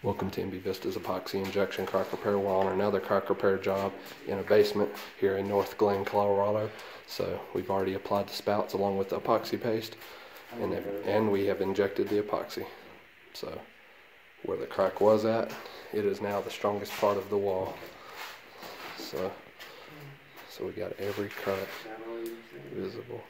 Welcome to MB Vista's Epoxy Injection Crack Repair. We're on another crack repair job in a basement here in North Glen, Colorado. So we've already applied the spouts along with the epoxy paste, and we have injected the epoxy. So where the crack was at, it is now the strongest part of the wall. So we got every crack visible.